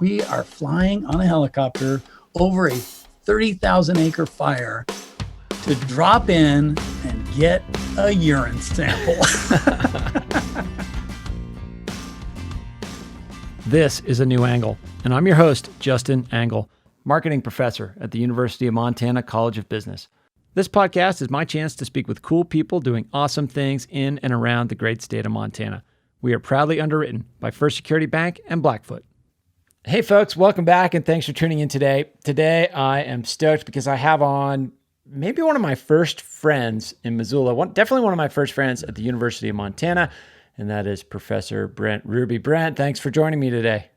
we are flying on a helicopter over a 30,000 acre fire to drop in and get a urine sample. This is A New Angle, and I'm your host, Justin Angle, marketing professor at the University of Montana College of Business. This podcast is my chance to speak with cool people doing awesome things in and around the great state of Montana. We are proudly underwritten by First Security Bank and Blackfoot. Hey folks, welcome back and thanks for tuning in today. Today I am stoked because I have on maybe one of my first friends in Missoula, definitely one of my first friends at the University of Montana, and that is Professor Brent Ruby. Brent, thanks for joining me today.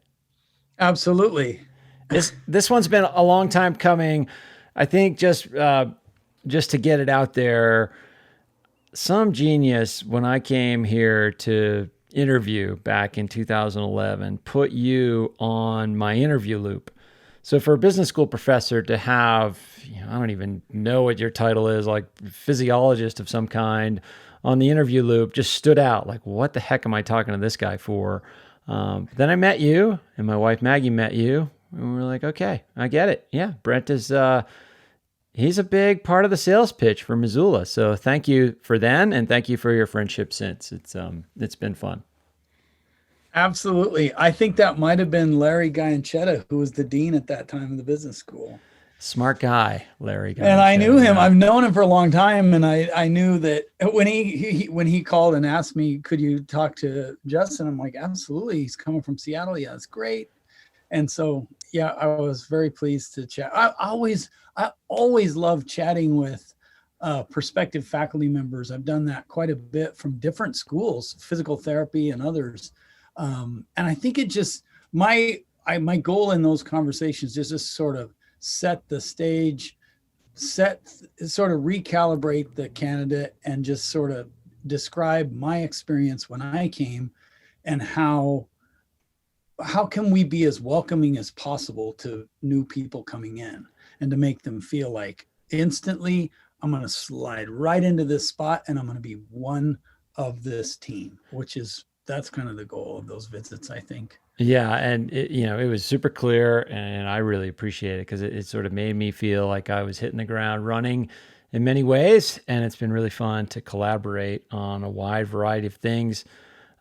Absolutely. This one's been a long time coming. I think just to get it out there, some genius when I came here to interview back in 2011 put you on my interview loop. So for a business school professor to have, I don't even know what your title is, like physiologist of some kind on the interview loop just stood out. Like, what the heck am I talking to this guy for? Then I met you and my wife Maggie met you and we were like, okay, I get it. Yeah, Brent is, he's a big part of the sales pitch for Missoula. So thank you for then, and thank you for your friendship since. It's been fun. Absolutely. I think that might have been Larry Gianchetta, who was the dean at that time of the business school. Smart guy, Larry Gianchetta. And I knew him. I've known him for a long time, and I knew that when he called and asked me, could you talk to Justin? I'm like, absolutely. He's coming from Seattle. Yeah, it's great. And so, yeah, I was very pleased to chat. I always love chatting with prospective faculty members. I've done that quite a bit from different schools, physical therapy and others. And I think it just, my goal in those conversations is just sort of set the stage, sort of recalibrate the candidate and just sort of describe my experience when I came and how can we be as welcoming as possible to new people coming in and to make them feel like instantly I'm going to slide right into this spot and I'm going to be one of this team, that's kind of the goal of those visits, I think. Yeah. And it was super clear and I really appreciate it because it sort of made me feel like I was hitting the ground running in many ways. And it's been really fun to collaborate on a wide variety of things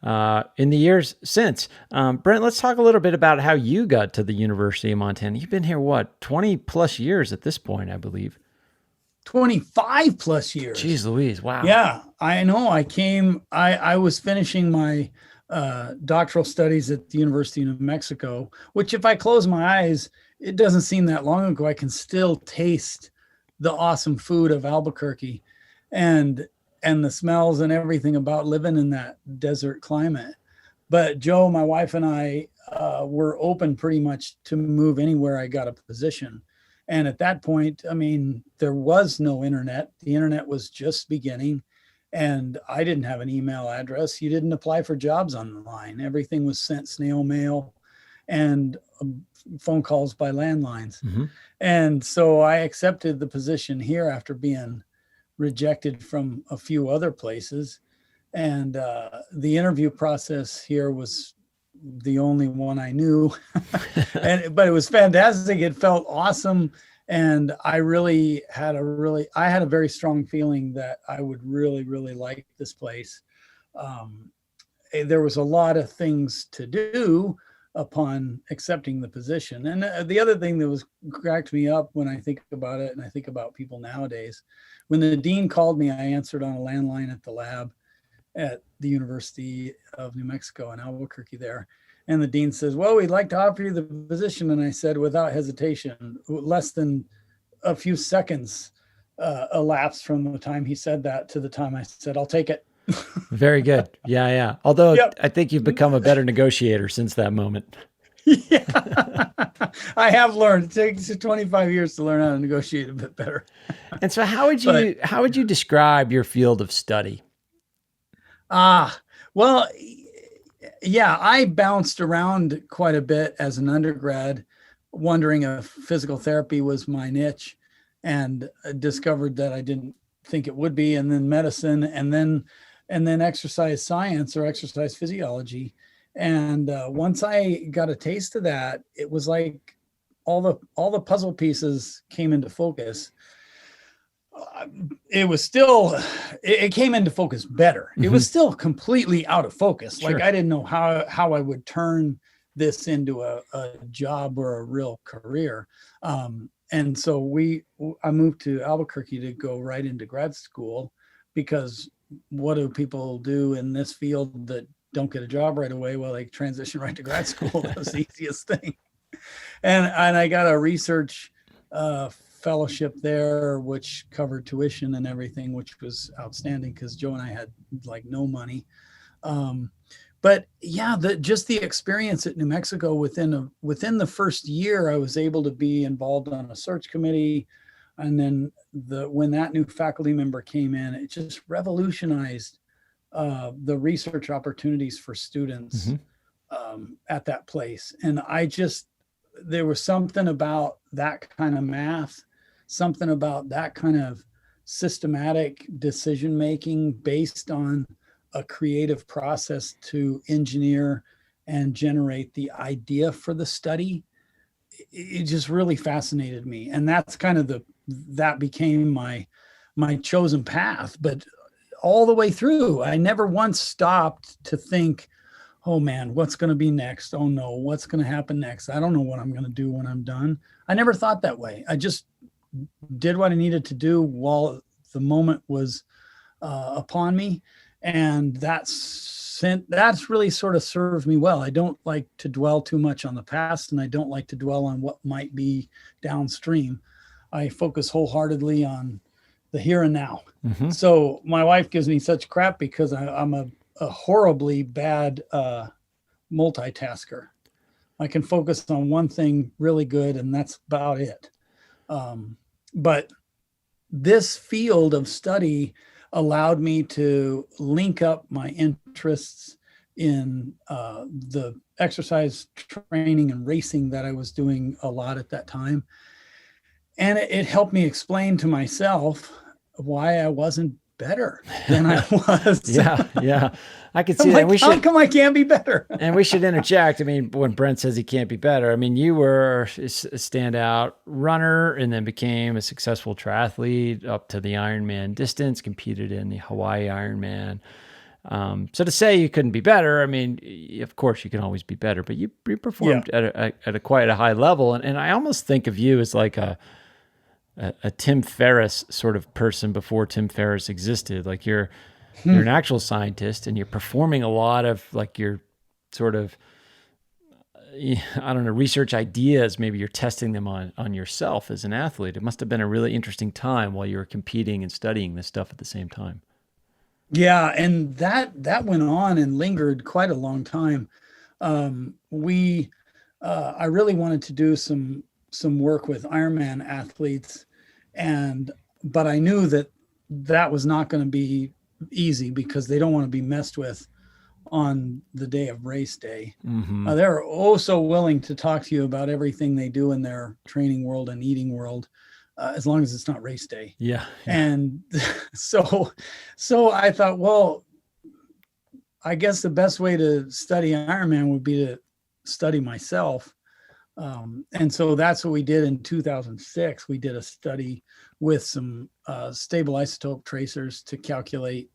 in the years since. Brent, let's talk a little bit about how you got to the University of Montana. You've been here, 20 plus years at this point, I believe. 25 plus years. Jeez Louise. Wow. Yeah, I know. I was finishing my doctoral studies at the University of New Mexico, which if I close my eyes, it doesn't seem that long ago. I can still taste the awesome food of Albuquerque and the smells and everything about living in that desert climate. But Joe, my wife, and I were open pretty much to move anywhere I got a position. And at that point, I mean, there was no internet. The internet was just beginning and I didn't have an email address. You didn't apply for jobs online. Everything was sent snail mail and phone calls by landlines. Mm-hmm. And so I accepted the position here after being rejected from a few other places. And the interview process here was the only one I knew, but it was fantastic. It felt awesome. And I had a very strong feeling that I would really, really like this place. There was a lot of things to do upon accepting the position. And the other thing that was cracked me up when I think about it, and I think about people nowadays, when the dean called me, I answered on a landline at the lab at the University of New Mexico in Albuquerque there. And the dean says, well, we'd like to offer you the position. And I said, without hesitation, less than a few seconds elapsed from the time he said that to the time I said, I'll take it. Very good. Yeah. Although yep. I think you've become a better negotiator since that moment. Yeah, I have learned. It takes 25 years to learn how to negotiate a bit better. And so how would you describe your field of study? Well, yeah, I bounced around quite a bit as an undergrad, wondering if physical therapy was my niche, and discovered that I didn't think it would be, and then medicine, and then exercise science or exercise physiology. And once I got a taste of that, it was like all the puzzle pieces came into focus. It was still, it came into focus better. It was still completely out of focus. Sure. Like I didn't know how I would turn this into a job or a real career. And so I moved to Albuquerque to go right into grad school, because what do people do in this field that don't get a job right away? Well, they transition right to grad school. That was the easiest thing. And I got a research fellowship there, which covered tuition and everything, which was outstanding because Joe and I had like no money. But yeah, just the experience at New Mexico within the first year, I was able to be involved on a search committee. And then when that new faculty member came in, it just revolutionized the research opportunities for students at that place. And there was something about that kind of math, something about that kind of systematic decision making based on a creative process to engineer and generate the idea for the study. It just really fascinated me. And that's kind of that became my chosen path. But all the way through, I never once stopped to think, oh man, what's going to be next? Oh no, what's going to happen next? I don't know what I'm going to do when I'm done. I never thought that way. I just did what I needed to do while the moment was upon me. And that's really sort of served me well. I don't like to dwell too much on the past, and I don't like to dwell on what might be downstream. I focus wholeheartedly on the here and now. So my wife gives me such crap because I'm a horribly bad multitasker. I can focus on one thing really good, and that's about it. But this field of study allowed me to link up my interests in the exercise training and racing that I was doing a lot at that time. And it helped me explain to myself why I wasn't better than I was. Yeah. I could see I'm that. like, how come I can't be better? And we should interject. I mean, when Brent says he can't be better, I mean, you were a standout runner and then became a successful triathlete up to the Ironman distance, competed in the Hawaii Ironman. So to say you couldn't be better, I mean, of course you can always be better, but you performed at a quite a high level. And I almost think of you as like a Tim Ferriss sort of person before Tim Ferriss existed. Like you're an actual scientist and you're performing a lot of like your sort of, I don't know, research ideas. Maybe you're testing them on yourself as an athlete. It must've been a really interesting time while you were competing and studying this stuff at the same time. Yeah. And that went on and lingered quite a long time. I really wanted to do some work with Ironman athletes, but I knew that was not going to be easy because they don't want to be messed with on the day of race day. They're oh so willing to talk to you about everything they do in their training world and eating world, as long as it's not race day. Yeah. And so I thought, well, I guess the best way to study Ironman would be to study myself. And so that's what we did in 2006. We did a study with some stable isotope tracers to calculate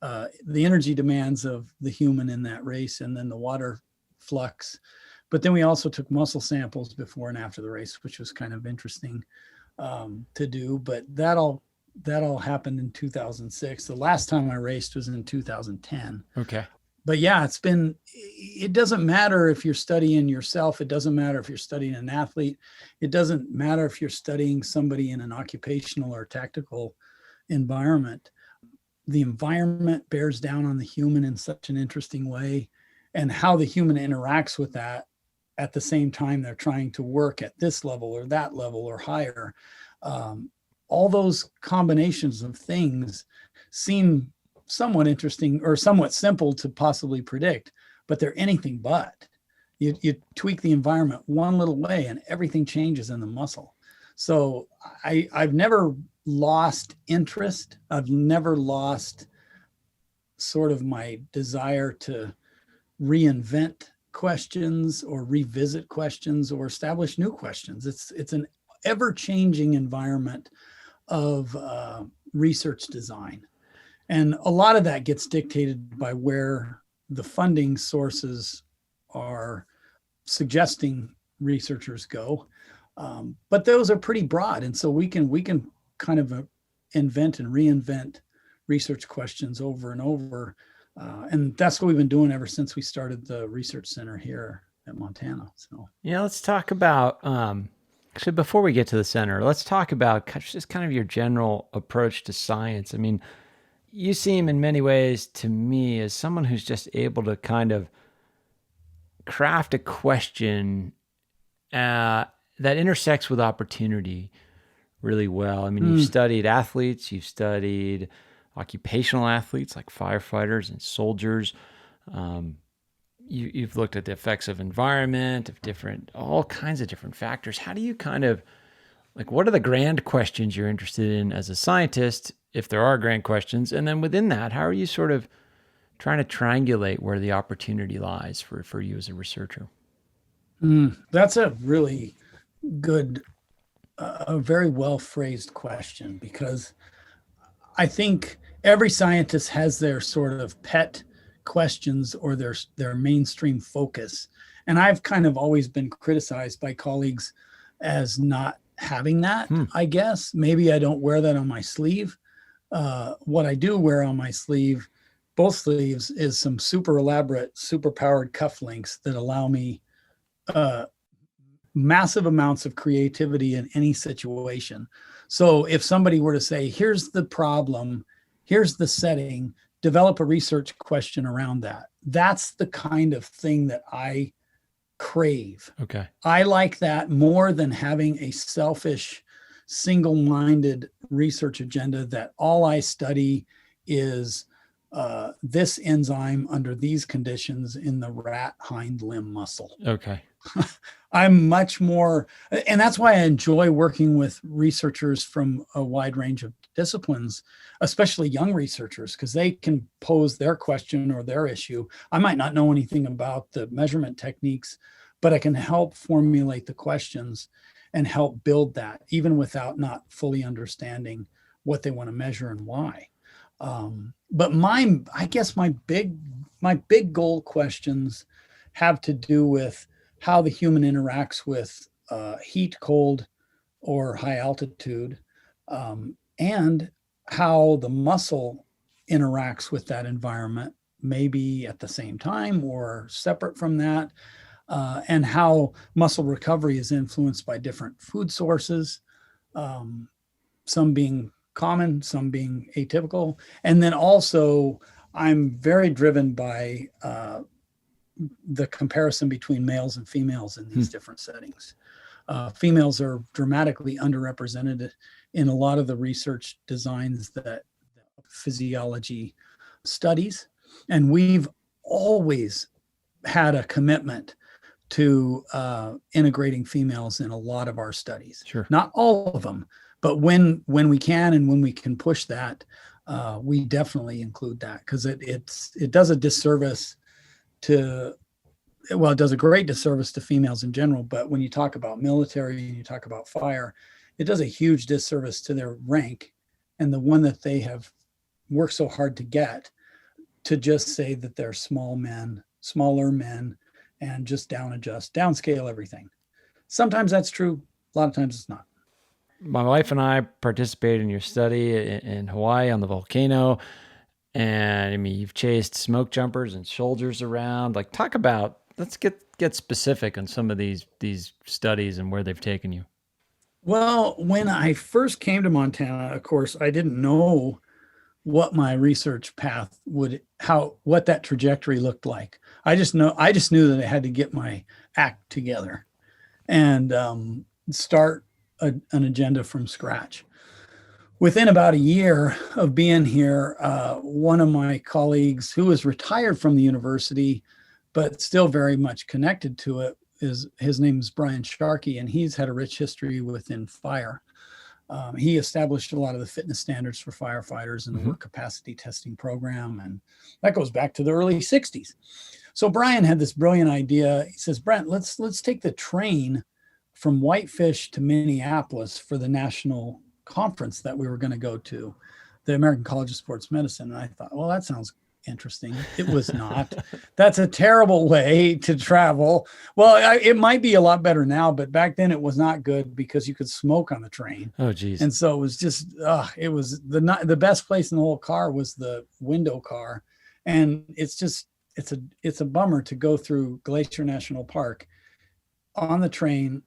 the energy demands of the human in that race and then the water flux. But then we also took muscle samples before and after the race, which was kind of interesting to do. But that all happened in 2006. The last time I raced was in 2010. Okay. But yeah, it doesn't matter if you're studying yourself. It doesn't matter if you're studying an athlete. It doesn't matter if you're studying somebody in an occupational or tactical environment. The environment bears down on the human in such an interesting way, and how the human interacts with that at the same time they're trying to work at this level or that level or higher. All those combinations of things seem somewhat interesting or somewhat simple to possibly predict, but they're anything but. You tweak the environment one little way and everything changes in the muscle. So I've never lost interest. I've never lost sort of my desire to reinvent questions or revisit questions or establish new questions. It's an ever-changing environment of research design. And a lot of that gets dictated by where the funding sources are suggesting researchers go. But those are pretty broad. And so we can kind of invent and reinvent research questions over and over. And that's what we've been doing ever since we started the research center here at Montana. So yeah, let's talk about, actually, before we get to the center, let's talk about just kind of your general approach to science. I mean, you seem in many ways to me as someone who's just able to kind of craft a question that intersects with opportunity really well. I mean, you've studied athletes, you've studied occupational athletes like firefighters and soldiers. You've looked at the effects of environment, of all kinds of different factors. How do you kind of, like, what are the grand questions you're interested in as a scientist, if there are grand questions? And then within that, how are you sort of trying to triangulate where the opportunity lies for you as a researcher? That's a really good, a very well phrased question, because I think every scientist has their sort of pet questions or their mainstream focus. And I've kind of always been criticized by colleagues as not having that, I guess. Maybe I don't wear that on my sleeve. What I do wear on my sleeve, both sleeves, is some super elaborate, super powered cufflinks that allow me massive amounts of creativity in any situation. So if somebody were to say, here's the problem, here's the setting, develop a research question around that. That's the kind of thing that I crave. Okay. I like that more than having a selfish, single-minded research agenda that all I study is this enzyme under these conditions in the rat hind limb muscle. Okay. I'm much more, and that's why I enjoy working with researchers from a wide range of disciplines, especially young researchers, because they can pose their question or their issue. I might not know anything about the measurement techniques, but I can help formulate the questions and help build that, even without not fully understanding what they want to measure and why. But I guess my big goal questions have to do with how the human interacts with heat, cold, or high altitude, and how the muscle interacts with that environment, maybe at the same time or separate from that, and how muscle recovery is influenced by different food sources, some being common, some being atypical. And then also, I'm very driven by the comparison between males and females in these different settings. Females are dramatically underrepresented in a lot of the research designs that physiology studies. And we've always had a commitment to integrating females in a lot of our studies. Sure. Not all of them, but when we can and when we can push that, we definitely include that, because it does a disservice to, well, it does a great disservice to females in general, but when you talk about military and you talk about fire, it does a huge disservice to their rank and the one that they have worked so hard to get, to just say that they're smaller men, and just downscale everything. Sometimes that's true. A lot of times it's not. My wife and I participated in your study in Hawaii on the volcano. And I mean, you've chased smoke jumpers and soldiers around. Like, talk about, let's get specific on some of these studies and where they've taken you. Well, when I first came to Montana, of course, I didn't know what my research path what that trajectory looked like. I just knew that I had to get my act together and start an agenda from scratch. Within about a year of being here, one of my colleagues, who was retired from the university, but still very much connected to it, his name is Brian Sharkey, and he's had a rich history within fire. He established a lot of the fitness standards for firefighters and the work capacity testing program, and that goes back to the early 60s. So Brian had this brilliant idea. He says, Brent, let's take the train from Whitefish to Minneapolis for the national conference that we were going to go to, the American College of Sports Medicine. And I thought, well, that sounds interesting. It was not. That's a terrible way to travel. Well, it might be a lot better now, but back then it was not good because you could smoke on the train. Oh, geez. And so it was just, it was the best place in the whole car was the window car. And it's a bummer to go through Glacier National Park on the train.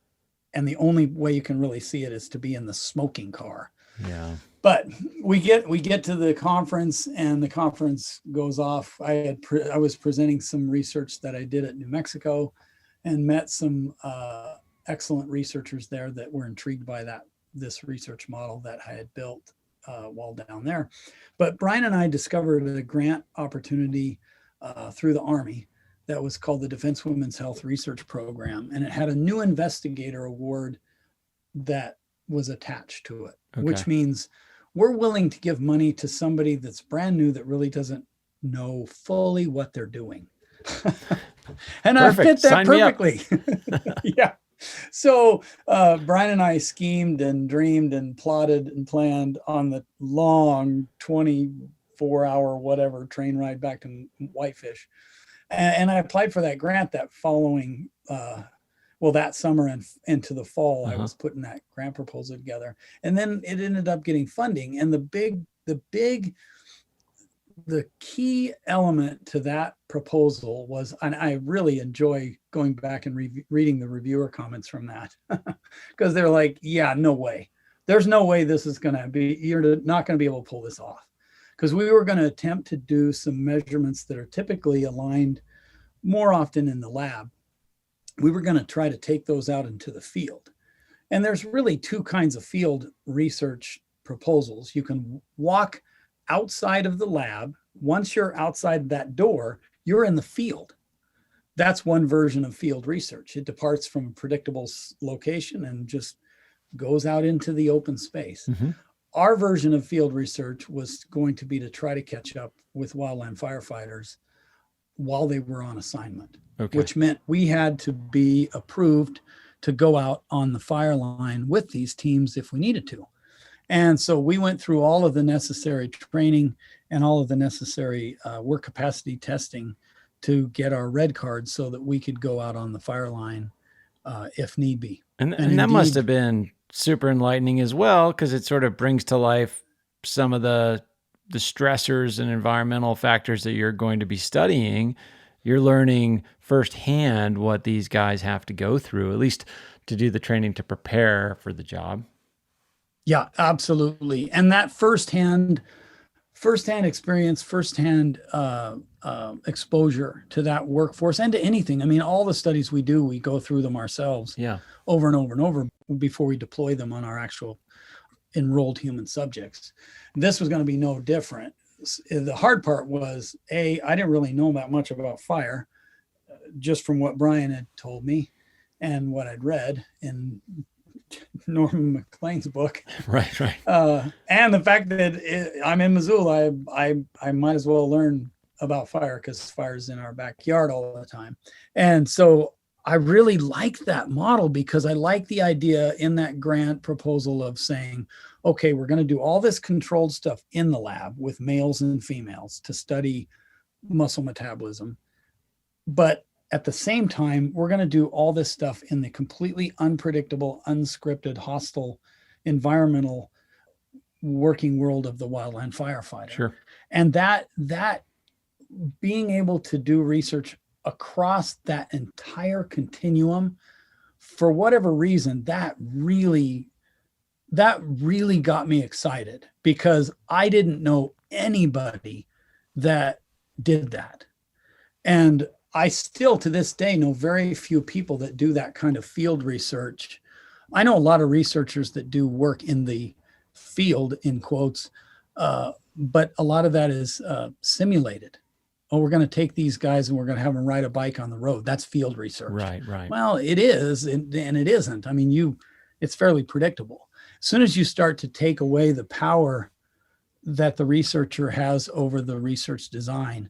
And the only way you can really see it is to be in the smoking car. Yeah. But we get to the conference, and the conference goes off. I was presenting some research that I did at New Mexico, and met some excellent researchers there that were intrigued by this research model that I had built while down there. But Brian and I discovered a grant opportunity through the Army that was called the Defense Women's Health Research Program, and it had a new investigator award that was attached to it, which means we're willing to give money to somebody that's brand new that really doesn't know fully what they're doing. And I fit that perfectly. Yeah. So Brian and I schemed and dreamed and plotted and planned on the long 24-hour whatever train ride back to Whitefish. And I applied for that grant that following that summer and into the fall. I was putting that grant proposal together, and then it ended up getting funding. And the key element to that proposal was, and I really enjoy going back and reading the reviewer comments from that, because they're like, yeah, no way. There's no way this is going to be, you're not going to be able to pull this off. Because we were going to attempt to do some measurements that are typically aligned more often in the lab. We were going to try to take those out into the field. And there's really two kinds of field research proposals. You can walk outside of the lab. Once you're outside that door, you're in the field. That's one version of field research. It departs from a predictable location and just goes out into the open space. Mm-hmm. Our version of field research was going to be to try to catch up with wildland firefighters while they were on assignment, which meant we had to be approved to go out on the Fireline with these teams if we needed to. And so we went through all of the necessary training and all of the necessary work capacity testing to get our red cards so that we could go out on the Fireline if need be. And that must have been super enlightening as well, because it sort of brings to life some of the stressors and environmental factors that you're going to be studying. You're learning firsthand what these guys have to go through, at least to do the training to prepare for the job. Yeah, absolutely. And that firsthand experience, firsthand exposure to that workforce and to anything. I mean, all the studies we do, we go through them ourselves over and over and over before we deploy them on our actual enrolled human subjects. This was going to be no different. The hard part was, I didn't really know that much about fire, just from what Brian had told me and what I'd read in Norman McLean's book. Right. And the fact that I'm in Missoula, I might as well learn about fire because fire's in our backyard all the time. And so I really like that model because I like the idea in that grant proposal of saying, okay, we're going to do all this controlled stuff in the lab with males and females to study muscle metabolism. But at the same time, we're going to do all this stuff in the completely unpredictable, unscripted, hostile, environmental working world of the wildland firefighter. Sure. And that being able to do research across that entire continuum, for whatever reason, that really got me excited because I didn't know anybody that did that. And I still, to this day, know very few people that do that kind of field research. I know a lot of researchers that do work in the field, in quotes, but a lot of that is simulated. Oh, we're going to take these guys and we're going to have them ride a bike on the road. That's field research. Right. Well, it is, and it isn't. I mean, it's fairly predictable. As soon as you start to take away the power that the researcher has over the research design,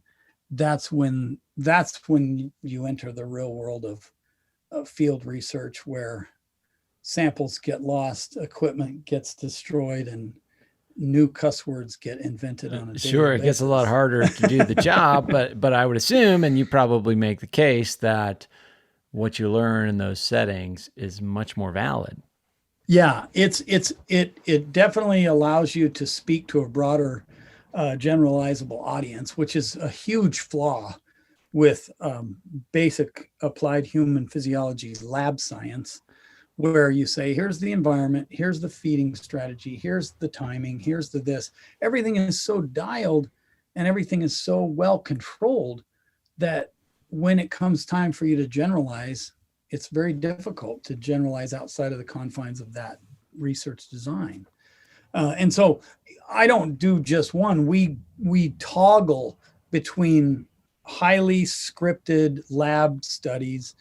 that's when you enter the real world of field research, where samples get lost, equipment gets destroyed, and new cuss words get invented on a daily Sure, it gets a lot basis. harder to do the job, but I would assume, and you probably make the case, that what you learn in those settings is much more valid. Yeah, it definitely allows you to speak to a broader generalizable audience, which is a huge flaw with basic applied human physiology lab science, where you say, here's the environment, here's the feeding strategy, here's the timing, here's the this. Everything is so dialed and everything is so well controlled that when it comes time for you to generalize, it's very difficult to generalize outside of the confines of that research design. And so I don't do just one. We toggle between highly scripted lab studies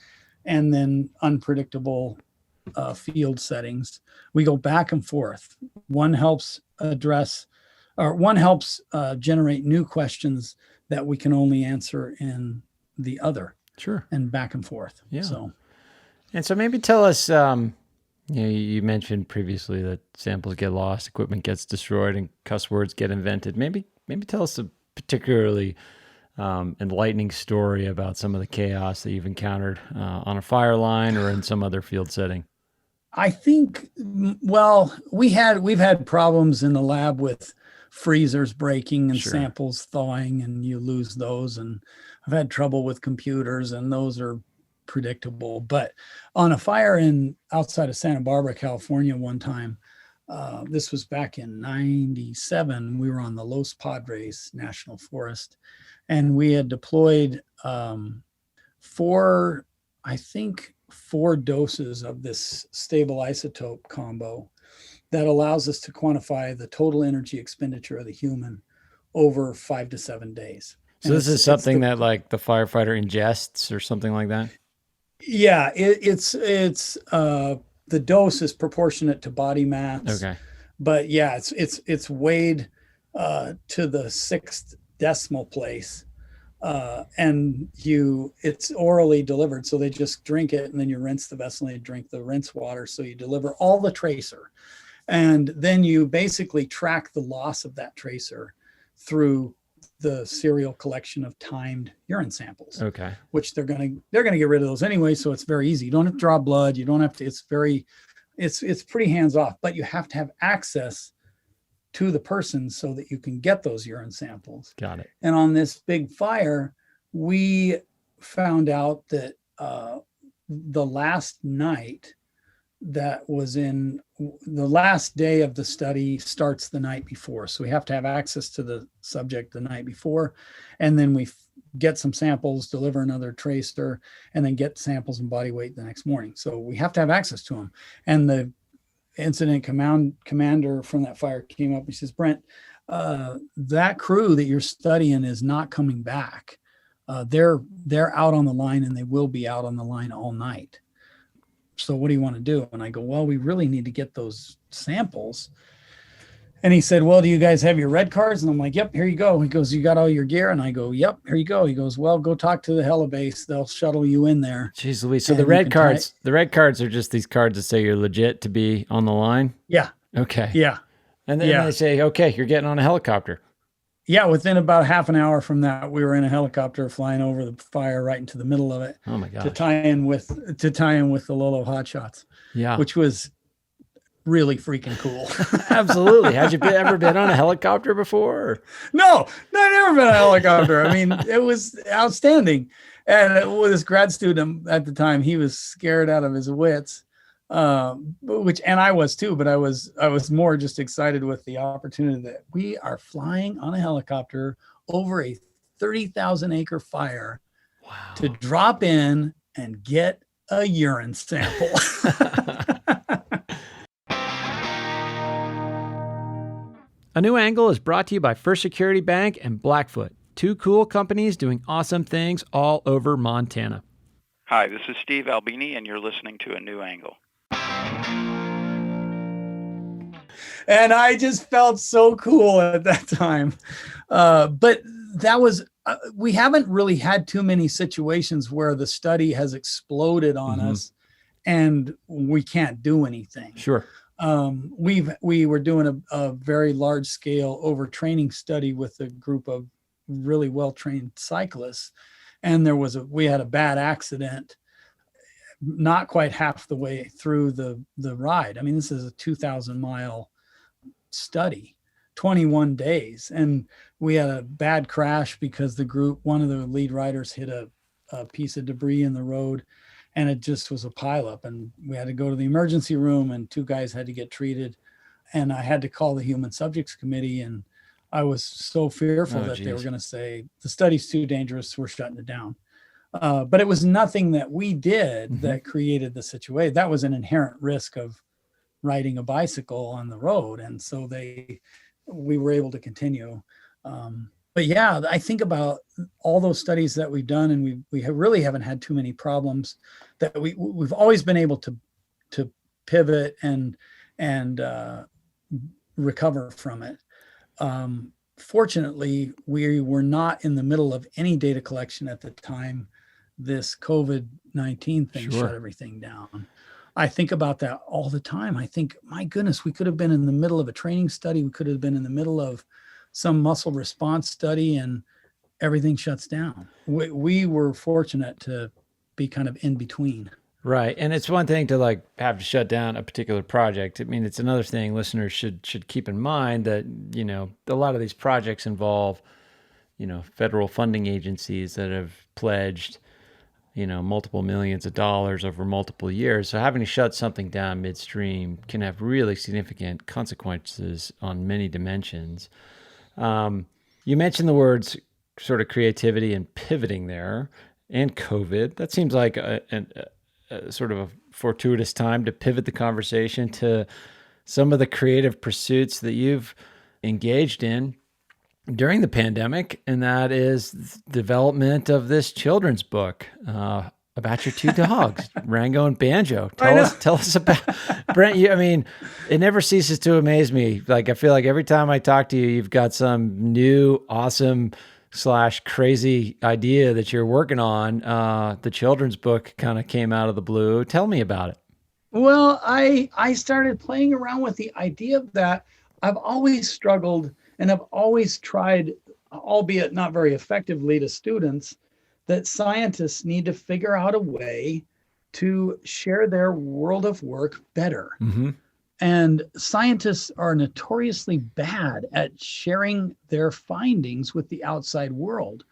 and then unpredictable field settings. We go back and forth. One helps generate new questions that we can only answer in the other. Sure. And back and forth. Yeah. So maybe tell us, you mentioned previously that samples get lost, equipment gets destroyed, and cuss words get invented. Maybe tell us a particularly enlightening story about some of the chaos that you've encountered on a Fireline or in some other field setting. I think, well, we've had problems in the lab with freezers breaking and Sure. samples thawing, and you lose those. And I've had trouble with computers, and those are predictable. But on a fire outside of Santa Barbara, California, one time, this was back in '97. We were on the Los Padres National Forest, and we had deployed four doses of this stable isotope combo that allows us to quantify the total energy expenditure of the human over 5 to 7 days. So this is something that like the firefighter ingests or something like that? Yeah, it's the dose is proportionate to body mass. Okay. But yeah, it's weighed to the 6th decimal place. And it's orally delivered. So they just drink it, and then you rinse the vessel and you drink the rinse water. So you deliver all the tracer. And then you basically track the loss of that tracer through the serial collection of timed urine samples. Okay. Which they're gonna get rid of those anyway. So it's very easy. You don't have to draw blood. You don't have to, it's pretty hands off, but you have to have access to the person so that you can get those urine samples. Got it. And on this big fire, we found out that the last night that was in the last day of the study starts the night before. So we have to have access to the subject the night before. And then we get some samples, deliver another tracer, and then get samples and body weight the next morning. So we have to have access to them. And the incident commander from that fire came up. He says, Brent, that crew that you're studying is not coming back. They're out on the line, and they will be out on the line all night. So what do you want to do? And I go, well, we really need to get those samples. And he said, well, do you guys have your red cards? And I'm like, yep, here you go. He goes, you got all your gear? And I go, yep, here you go. He goes, well, go talk to the helibase. They'll shuttle you in there. Jeez Louise. So the red cards are just these cards that say you're legit to be on the line? Yeah. Okay. Yeah. And then they say, okay, you're getting on a helicopter. Yeah, within about half an hour from that, we were in a helicopter flying over the fire right into the middle of it. Oh my gosh. To tie in with the Lolo Hotshots. Yeah. Which was really freaking cool. Absolutely. Had you ever been on a helicopter before? No, I've never been on a helicopter. I mean, it was outstanding. And with this grad student at the time, he was scared out of his wits. And I was too, but I was more just excited with the opportunity that we are flying on a helicopter over a 30,000 acre fire. Wow. To drop in and get a urine sample. A New Angle is brought to you by First Security Bank and Blackfoot, two cool companies doing awesome things all over Montana. Hi, this is Steve Albini, and you're listening to A New Angle. And I just felt so cool at that time. But that was We haven't really had too many situations where the study has exploded on us and we can't do anything. Sure. We were doing a very large scale overtraining study with a group of really well-trained cyclists. And we had a bad accident not quite half the way through the ride. I mean, this is a 2,000-mile study, 21 days. And we had a bad crash because one of the lead riders hit a piece of debris in the road, and it just was a pileup. And we had to go to the emergency room, and 2 guys had to get treated. And I had to call the Human Subjects Committee, and I was so fearful that they were going to say, the study's too dangerous, we're shutting it down. But it was nothing that we did that created the situation. That was an inherent risk of riding a bicycle on the road. And so we were able to continue. But yeah, I think about all those studies that we've done, and we really haven't had too many problems. That we've always been able to pivot and recover from it. Fortunately, we were not in the middle of any data collection at the time this COVID-19 thing shut everything down. I think about that all the time. I think, my goodness, we could have been in the middle of a training study. We could have been in the middle of some muscle response study, and everything shuts down. We were fortunate to be kind of in between. Right. And it's one thing to have to shut down a particular project. I mean, it's another thing listeners should keep in mind that, a lot of these projects involve, federal funding agencies that have pledged, multiple millions of dollars over multiple years. So having to shut something down midstream can have really significant consequences on many dimensions. You mentioned the words sort of creativity and pivoting there, and COVID. That seems like a sort of a fortuitous time to pivot the conversation to some of the creative pursuits that you've engaged in during the pandemic, and that is development of this children's book about your 2 dogs, Rango and Banjo. Tell us about Brent. It never ceases to amaze me. I feel like every time I talk to you, you've got some new, awesome / crazy idea that you're working on. The children's book kind of came out of the blue. Tell me about it. Well, I started playing around with the idea of that. I've always struggled, and I've always tried, albeit not very effectively, to students, that scientists need to figure out a way to share their world of work better. And scientists are notoriously bad at sharing their findings with the outside world.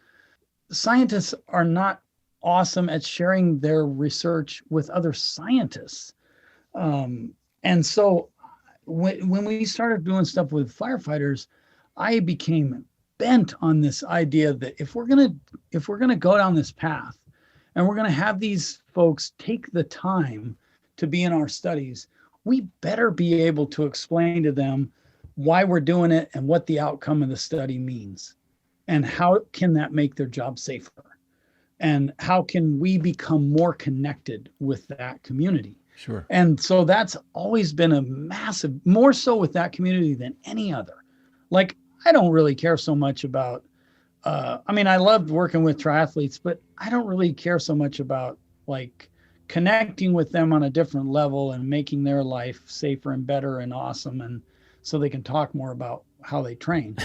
Scientists are not awesome at sharing their research with other scientists. And so when we started doing stuff with firefighters, I became bent on this idea that if we're gonna go down this path, and we're gonna have these folks take the time to be in our studies, we better be able to explain to them why we're doing it and what the outcome of the study means, and how can that make their job safer, and how can we become more connected with that community. Sure. And so that's always been a massive, more so with that community than any other. I don't really care so much about, I loved working with triathletes, but I don't really care so much about connecting with them on a different level and making their life safer and better and awesome, and so they can talk more about how they train.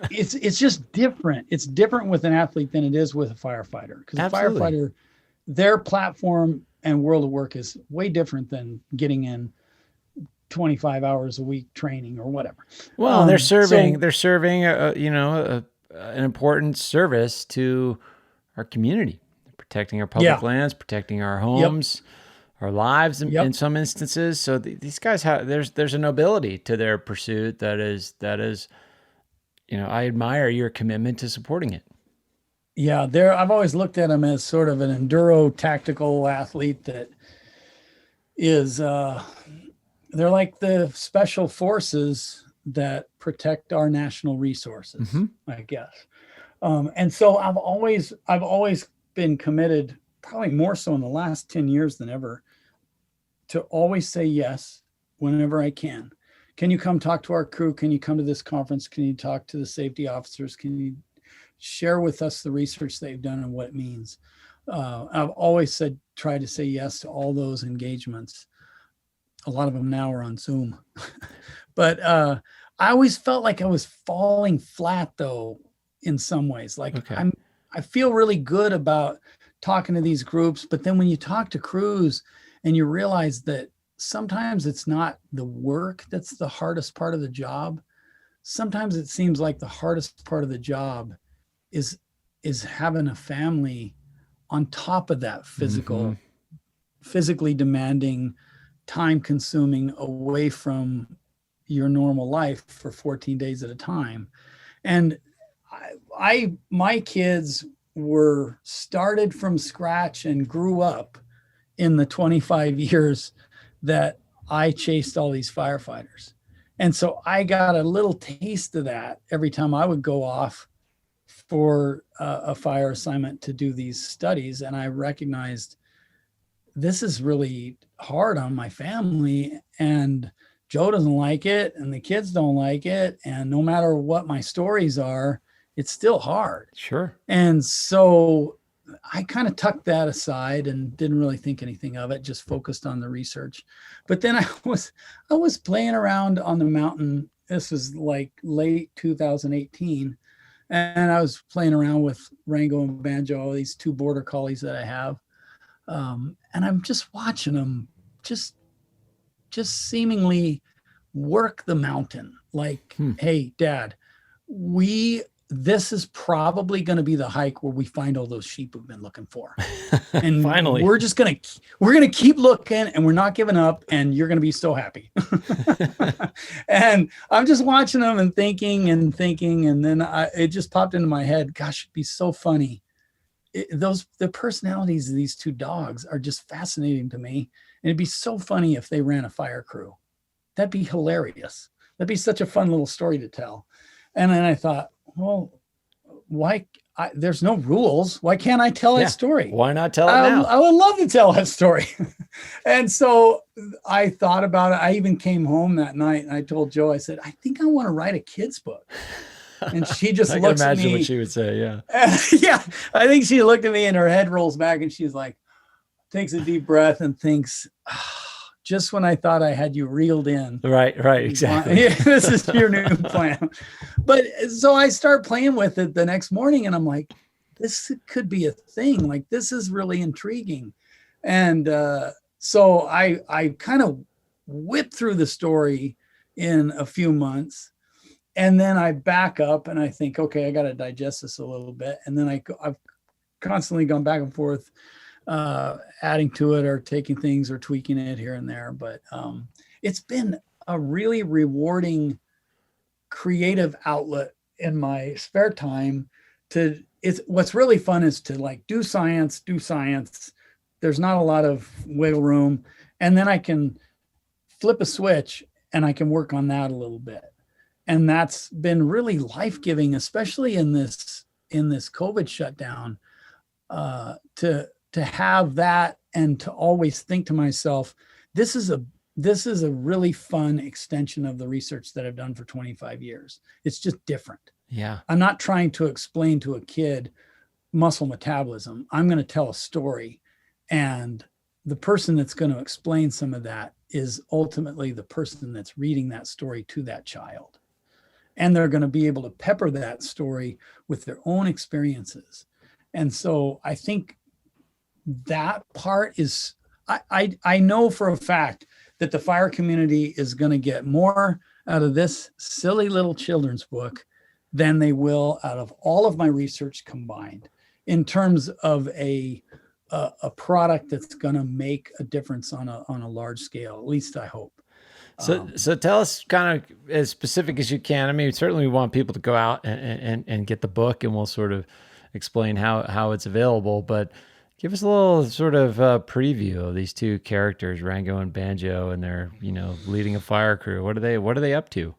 It's just different. It's different with an athlete than it is with a firefighter, because a firefighter, their platform and world of work is way different than getting in 25 hours a week training or whatever. Well, they're serving an important service to our community, protecting our public lands, protecting our homes, our lives in some instances. So these guys there's a nobility to their pursuit that is, I admire your commitment to supporting it. Yeah, I've always looked at them as sort of an enduro tactical athlete that is, they're like the special forces that protect our national resources, I guess. And so I've always been committed, probably more so in the last 10 years than ever, to always say yes whenever I can. Can you come talk to our crew? Can you come to this conference? Can you talk to the safety officers? Can you share with us the research they've done and what it means. I've always try to say yes to all those engagements. A lot of them now are on Zoom, but I always felt like I was falling flat though, in some ways. Like Okay. I feel really good about talking to these groups, but then when you talk to crews and you realize that sometimes it's not the work that's the hardest part of the job. Sometimes it seems like the hardest part of the job is having a family on top of that physically demanding, time consuming, away from your normal life for 14 days at a time. And my kids were started from scratch and grew up in the 25 years that I chased all these firefighters. And so I got a little taste of that every time I would go off for a fire assignment to do these studies. And I recognized this is really hard on my family, and Joe doesn't like it and the kids don't like it. And no matter what my stories are, it's still hard. Sure. And so I kind of tucked that aside and didn't really think anything of it, just focused on the research. But then I was playing around on the mountain. This was like late 2018. And I was playing around with Rango and Banjo, these two border collies that I have. And I'm just watching them just seemingly work the mountain. Like, hey, Dad, this is probably going to be the hike where we find all those sheep we've been looking for. And finally, we're going to keep looking, and we're not giving up, and you're going to be so happy. And I'm just watching them and thinking. And then it just popped into my head, gosh, it'd be so funny. The personalities of these two dogs are just fascinating to me. And it'd be so funny if they ran a fire crew. That'd be hilarious. That'd be such a fun little story to tell. And then I thought, well, there's no rules. Why can't I tell that story? Why not tell it now? I would love to tell that story. And so I thought about it. I even came home that night and I told Joe, I said, I think I want to write a kid's book. And she just I looks can at imagine me. what she would say. Yeah. Yeah. I think she looked at me and her head rolls back and she's like, takes a deep breath and thinks, just when I thought I had you reeled in. Right, exactly. This is your new plan. But so I start playing with it the next morning and I'm like, this could be a thing. Like, this is really intriguing. And so I kind of whipped through the story in a few months. And then I back up and I think, okay, I got to digest this a little bit. And then I've constantly gone back and forth, adding to it or taking things or tweaking it here and there. But it's been a really rewarding creative outlet in my spare time. What's really fun is to like do science. There's not a lot of wiggle room. And then I can flip a switch and I can work on that a little bit. And that's been really life-giving, especially in this COVID shutdown, to have that and to always think to myself, this is a really fun extension of the research that I've done for 25 years. It's just different. Yeah. I'm not trying to explain to a kid muscle metabolism. I'm going to tell a story. And the person that's going to explain some of that is ultimately the person that's reading that story to that child. And they're going to be able to pepper that story with their own experiences. And so I think that part is, I know for a fact that the fire community is going to get more out of this silly little children's book than they will out of all of my research combined, in terms of a product that's going to make a difference on a large scale. At least I hope. So tell us kind of as specific as you can. I mean, certainly we want people to go out and get the book, and we'll sort of explain how it's available, but give us a little sort of preview of these two characters, Rango and Banjo, and they're, leading a fire crew. What are they up to?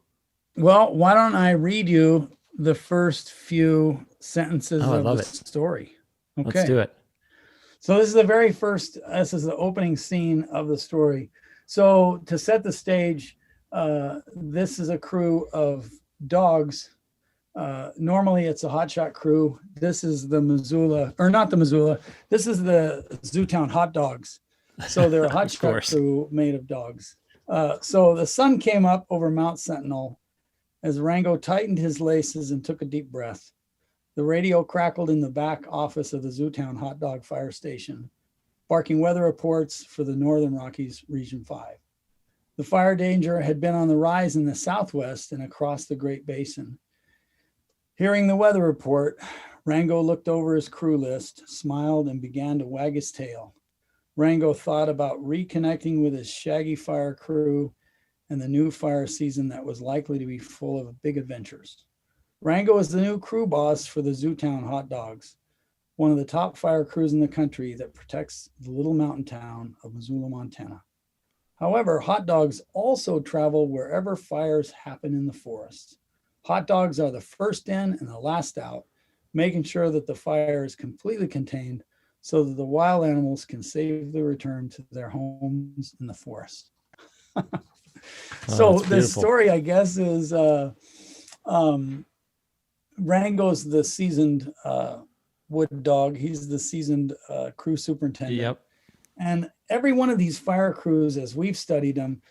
Well, why don't I read you the first few sentences of the story? Okay. Let's do it. So this is this is the opening scene of the story. So to set the stage, this is a crew of dogs Normally it's a hotshot crew. This is the Missoula, or not the Missoula. This is the Zootown hot dogs. So they're a hotshot crew made of dogs. So the sun came up over Mount Sentinel as Rango tightened his laces and took a deep breath. The radio crackled in the back office of the Zootown hot dog fire station, barking weather reports for the Northern Rockies Region 5. The fire danger had been on the rise in the southwest and across the Great Basin. Hearing the weather report, Rango looked over his crew list, smiled, and began to wag his tail. Rango thought about reconnecting with his shaggy fire crew and the new fire season that was likely to be full of big adventures. Rango is the new crew boss for the Zootown Hot Dogs, one of the top fire crews in the country that protects the little mountain town of Missoula, Montana. However, hot dogs also travel wherever fires happen in the forest. Hot dogs are the first in and the last out, making sure that the fire is completely contained so that the wild animals can safely return to their homes in the forest. So the story, I guess, is Rango's the seasoned wood dog. He's the seasoned crew superintendent. Yep. And every one of these fire crews, as we've studied them,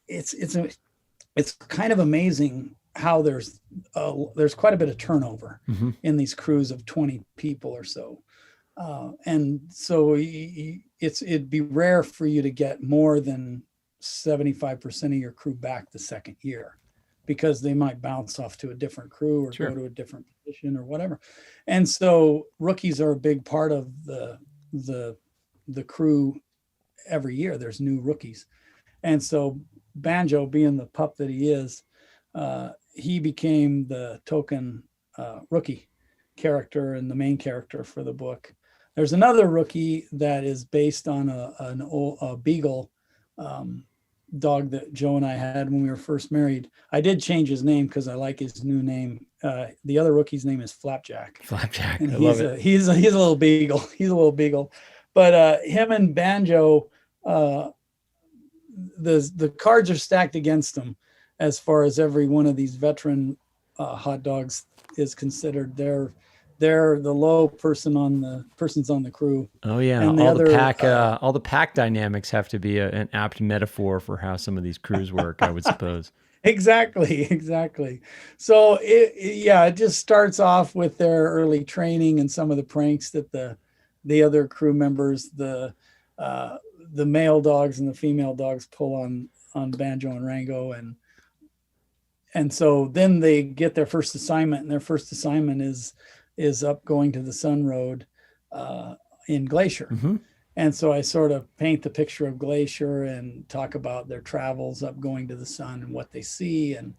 it's kind of amazing how there's quite a bit of turnover in these crews of 20 people or so. And so it'd be rare for you to get more than 75% of your crew back the second year, because they might bounce off to a different crew or go to a different position or whatever. And so rookies are a big part of the crew every year. There's new rookies. And so Banjo, being the pup that he is, he became the token rookie character and the main character for the book. There's another rookie that is based on a beagle dog that Joe and I had when we were first married. I did change his name because I like his new name. The other rookie's name is Flapjack. Flapjack. And I love it. He's a little beagle. He's a little beagle. But him and Banjo, the cards are stacked against them as far as every one of these veteran hot dogs is considered. They're the low persons on the crew. Oh yeah, and all the pack dynamics have to be an apt metaphor for how some of these crews work, I would suppose. Exactly. So it just starts off with their early training and some of the pranks that the other crew members, the male dogs and the female dogs pull on Banjo and Rango, and so then they get their first assignment, and their first assignment is up going to the Sun Road in Glacier. And so I sort of paint the picture of Glacier and talk about their travels up going to the sun and what they see, and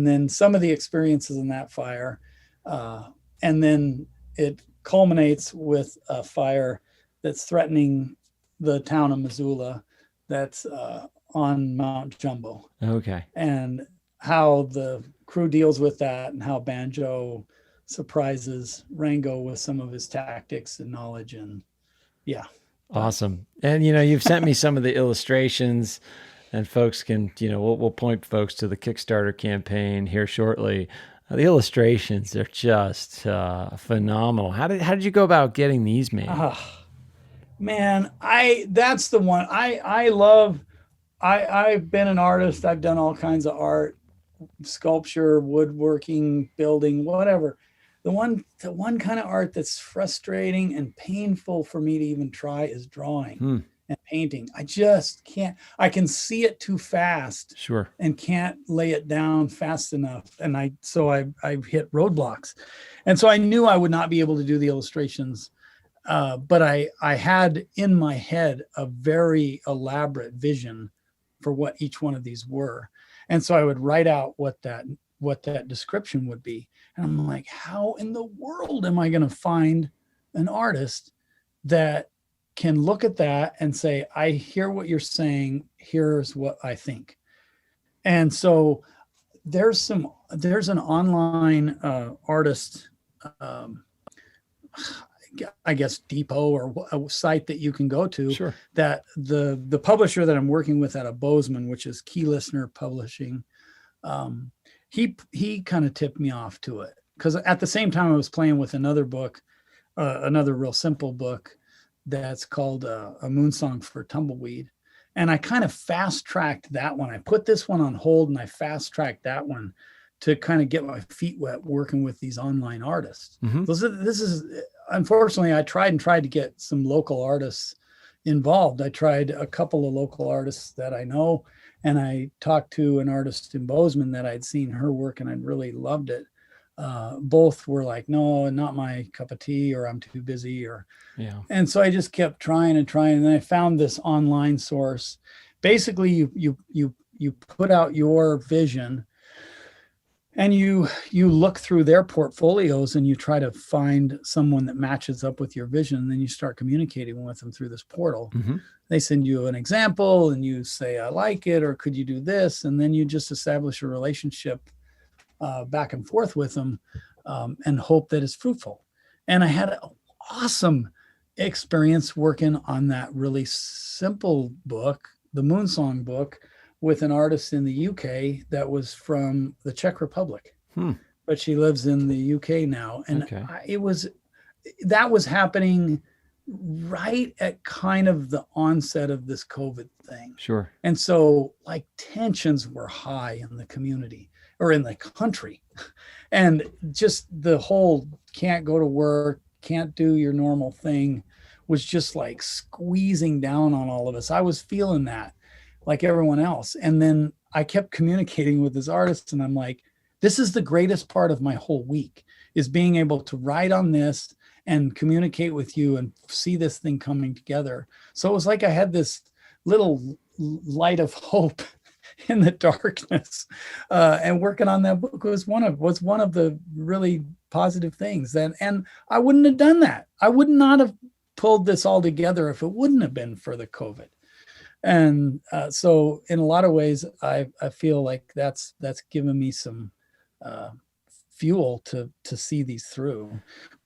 then some of the experiences in that fire. And then it culminates with a fire that's threatening the town of Missoula that's on Mount Jumbo. Okay. And how the crew deals with that, and how Banjo surprises Rango with some of his tactics and knowledge. And yeah. Awesome. And, you've sent me some of the illustrations, and folks can, we'll point folks to the Kickstarter campaign here shortly. The illustrations are just phenomenal. How did you go about getting these made? Man, that's the one I love. I've been an artist. I've done all kinds of art, sculpture, woodworking, building, whatever. The one kind of art that's frustrating and painful for me to even try is drawing and painting. I just can't. I can see it too fast. Sure. And can't lay it down fast enough. And I hit roadblocks. And so I knew I would not be able to do the illustrations. But I had in my head a very elaborate vision for what each one of these were. And so I would write out what that description would be. And I'm like, how in the world am I going to find an artist that can look at that and say, I hear what you're saying, here's what I think. And so there's an online artist, I guess Depot, or a site that you can go to. Sure. That the publisher that I'm working with out of Bozeman, which is Key Listener Publishing, he kind of tipped me off to it, because at the same time I was playing with another book, another real simple book that's called A Moon Song for Tumbleweed. And I kind of fast tracked that one. I put this one on hold and I fast tracked that one to kind of get my feet wet working with these online artists. This is, unfortunately, I tried to get some local artists involved. I tried a couple of local artists that I know, and I talked to an artist in Bozeman that I'd seen her work and I'd really loved it. Both were like, no, not my cup of tea, or I'm too busy, or and so I just kept trying, and then I found this online source. Basically, you put out your vision, and you look through their portfolios and you try to find someone that matches up with your vision, and then you start communicating with them through this portal. They send you an example and you say, I like it, or could you do this? And then you just establish a relationship back and forth with them, and hope that it's fruitful. And I had an awesome experience working on that really simple book, the Moonsong book, with an artist in the UK that was from the Czech Republic, but she lives in the UK now. And that was happening right at kind of the onset of this COVID thing. Sure. And so like tensions were high in the community, or in the country, and just the whole can't go to work, can't do your normal thing was just like squeezing down on all of us. I was feeling that like everyone else. And then I kept communicating with this artist, and I'm like, this is the greatest part of my whole week, is being able to write on this and communicate with you and see this thing coming together. So it was like I had this little light of hope in the darkness, and working on that book was one of the really positive things. And I wouldn't have done that. I would not have pulled this all together if it wouldn't have been for the COVID. And so in a lot of ways, I feel like that's given me some fuel to see these through.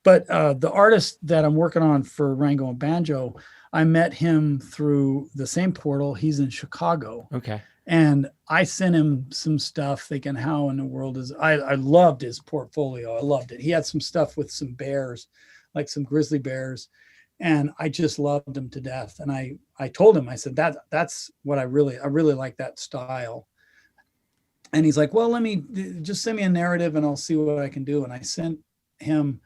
But the artist that I'm working on for Rango and Banjo, I met him through the same portal. He's in Chicago. Okay. And I sent him some stuff thinking, how in the world is, I loved his portfolio. I loved it. He had some stuff with some bears, like some grizzly bears. And I just loved him to death. And I told him, I said, that's what I really like that style. And he's like, well, let me just send me a narrative and I'll see what I can do. And I sent him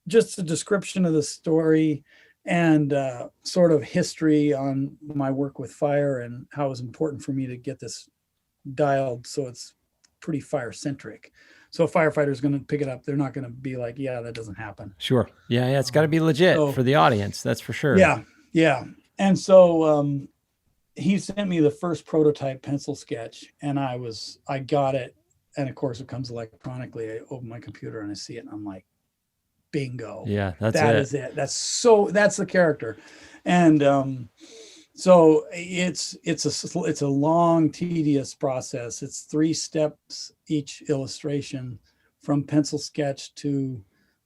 just a description of the story and sort of history on my work with fire and how it was important for me to get this dialed so it's pretty fire centric. So a firefighter is going to pick it up. They're not going to be like, yeah, that doesn't happen. Sure. Yeah. It's got to be legit for the audience. That's for sure. Yeah. And so he sent me the first prototype pencil sketch, and I got it. And of course it comes electronically. I open my computer and I see it and I'm like, bingo. Yeah, that is it. That's the character. And so it's a long, tedious process. It's 3 steps each illustration, from pencil sketch to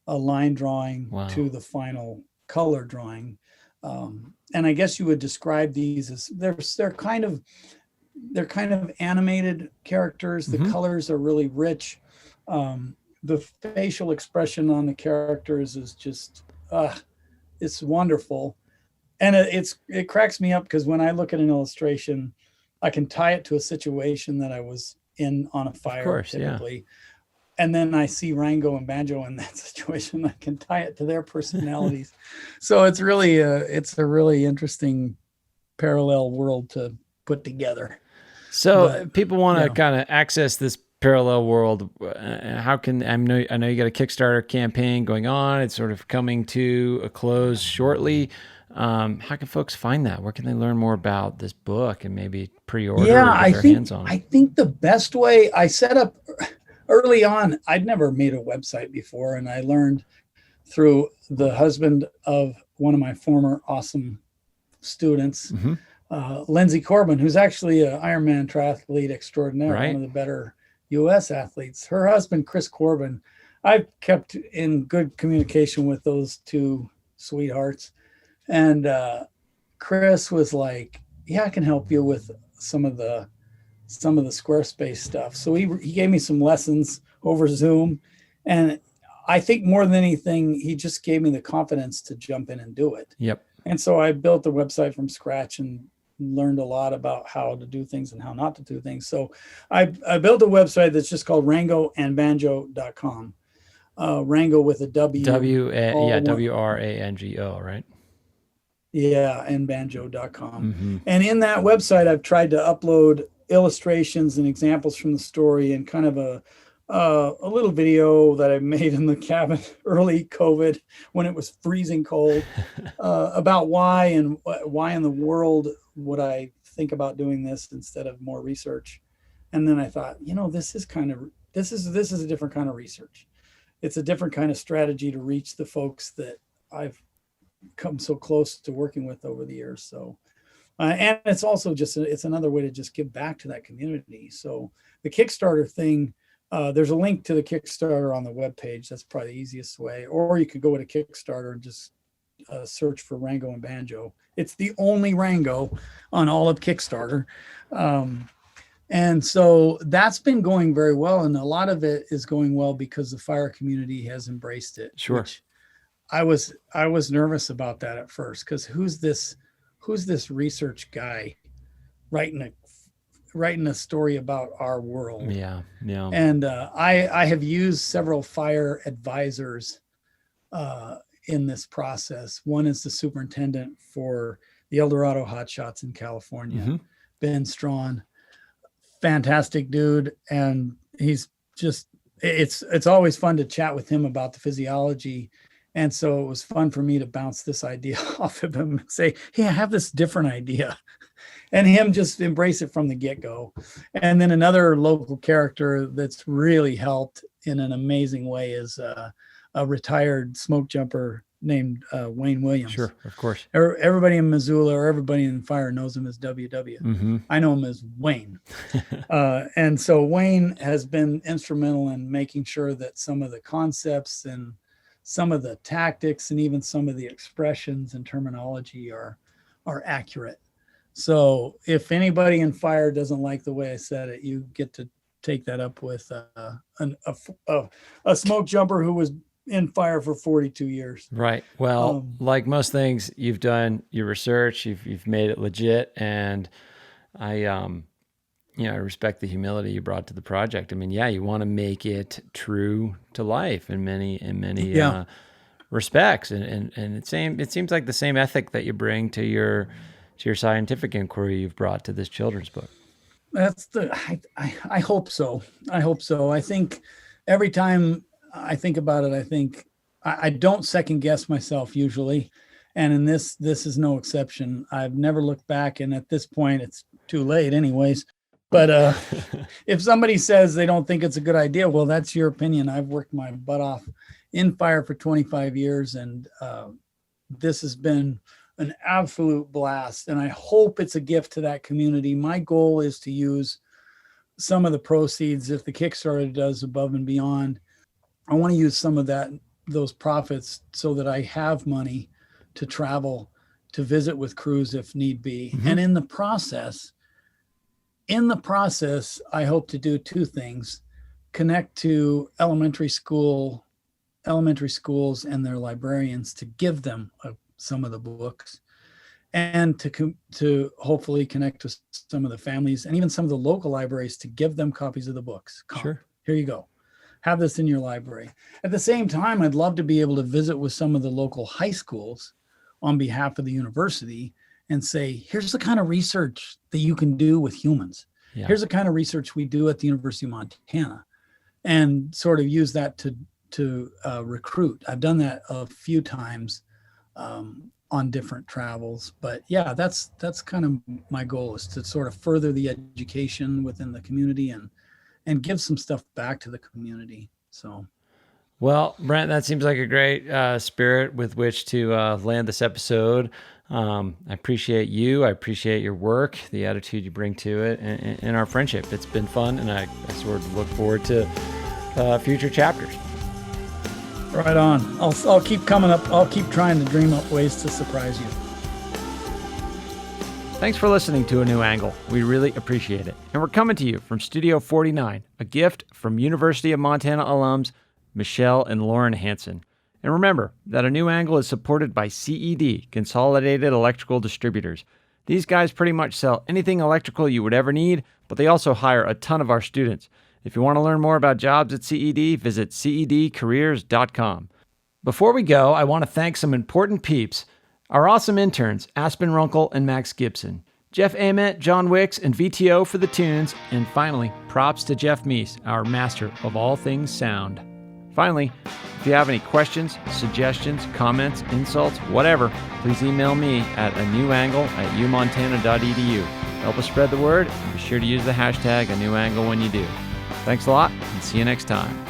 a line drawing to the final color drawing. And I guess you would describe these as they're kind of animated characters. The colors are really rich. The facial expression on the characters is just, it's wonderful. And it cracks me up because when I look at an illustration, I can tie it to a situation that I was in on a fire, typically. And then I see Rango and Banjo in that situation. I can tie it to their personalities. So it's really, it's a really interesting parallel world to put together. So people want to kind of access this parallel world. How can, I know you got a Kickstarter campaign going on. It's sort of coming to a close shortly. How can folks find that? Where can they learn more about this book and maybe pre-order or get their hands on it? I think the best way I set up early on, I'd never made a website before. And I learned through the husband of one of my former awesome students, Lindsay Corbin, who's actually an Ironman triathlete extraordinaire, one of the better U.S. athletes. Her husband, Chris Corbin, I've kept in good communication with those two sweethearts. And Chris was like, yeah, I can help you with some of the some of the Squarespace stuff. So he gave me some lessons over Zoom, and I think more than anything, he just gave me the confidence to jump in and do it. Yep. And so I built the website from scratch and learned a lot about how to do things and how not to do things. So I built a website that's just called rangoandbanjo.com. Wrango with a W. WRANGO, right? Yeah, and banjo.com. Mm-hmm. And in that website, I've tried to upload illustrations and examples from the story and kind of a little video that I made in the cabin early COVID when it was freezing cold about why in the world would I think about doing this instead of more research. And then I thought, this is a different kind of research. It's a different kind of strategy to reach the folks that I've come so close to working with over the years. So, and it's also it's another way to just give back to that community. So the Kickstarter thing, there's a link to the Kickstarter on the webpage. That's probably the easiest way. Or you could go to Kickstarter and just search for Rango and Banjo. It's the only Wrango on all of Kickstarter. And so that's been going very well. And a lot of it is going well because the fire community has embraced it. Sure. I was nervous about that at first, because who's this research guy writing a story about our world? Yeah. And I have used several fire advisors in this process. One is the superintendent for the El Dorado Hotshots in California, Mm-hmm. Ben Strawn, fantastic dude, and he's just it's always fun to chat with him about the physiology. And so it was fun for me to bounce this idea off of him and say, hey, I have this different idea. And him just embrace it from the get-go. And then another local character that's really helped in an amazing way is a retired smoke jumper named Wayne Williams. Sure, of course. Everybody in Missoula or everybody in fire knows him as WW. Mm-hmm. I know him as Wayne. And so Wayne has been instrumental in making sure that some of the concepts and some of the tactics and even some of the expressions and terminology are accurate. So if anybody in fire doesn't like the way I said it, you get to take that up with a smoke jumper who was in fire for 42 years. Right. Well, like most things, you've done your research, you've made it legit, and I respect the humility you brought to the project. I mean, yeah, you want to make it true to life in many respects, and it seems like the same ethic that you bring to your scientific inquiry you've brought to this children's book. I hope so. I think every time I think about it, I don't second guess myself usually. And in this is no exception. I've never looked back, and at this point it's too late anyways. But if somebody says they don't think it's a good idea, well, that's your opinion. I've worked my butt off in fire for 25 years, and this has been an absolute blast. And I hope it's a gift to that community. My goal is to use some of the proceeds, if the Kickstarter does above and beyond, I want to use some of those profits so that I have money to travel, to visit with crews if need be. Mm-hmm. And in the process, I hope to do two things: connect to elementary schools and their librarians to give them some of the books, and to hopefully connect to some of the families and even some of the local libraries to give them copies of the books. Sure. Here you go. Have this in your library. At the same time, I'd love to be able to visit with some of the local high schools on behalf of the university and say, here's the kind of research that you can do with humans. Yeah. Here's the kind of research we do at the University of Montana, and sort of use that to recruit. I've done that a few times on different travels, but yeah, that's kind of my goal, is to sort of further the education within the community and give some stuff back to the community. So, well, Brent, that seems like a great spirit with which to land this episode. I appreciate you. I appreciate your work, the attitude you bring to it, and our friendship. It's been fun, and I sort of look forward to future chapters. Right on. I'll keep coming up. I'll keep trying to dream up ways to surprise you. Thanks for listening to A New Angle. We really appreciate it. And we're coming to you from Studio 49, a gift from University of Montana alums Michelle and Lauren Hansen. And remember that A New Angle is supported by CED, Consolidated Electrical Distributors. These guys pretty much sell anything electrical you would ever need, but they also hire a ton of our students. If you want to learn more about jobs at CED, visit cedcareers.com. Before we go, I want to thank some important peeps. Our awesome interns, Aspen Runkle and Max Gibson. Jeff Ament, John Wicks, and VTO for the tunes. And finally, props to Jeff Meese, our master of all things sound. Finally, if you have any questions, suggestions, comments, insults, whatever, please email me at anewangle@umontana.edu. Help us spread the word, and be sure to use the hashtag #anewangle when you do. Thanks a lot, and see you next time.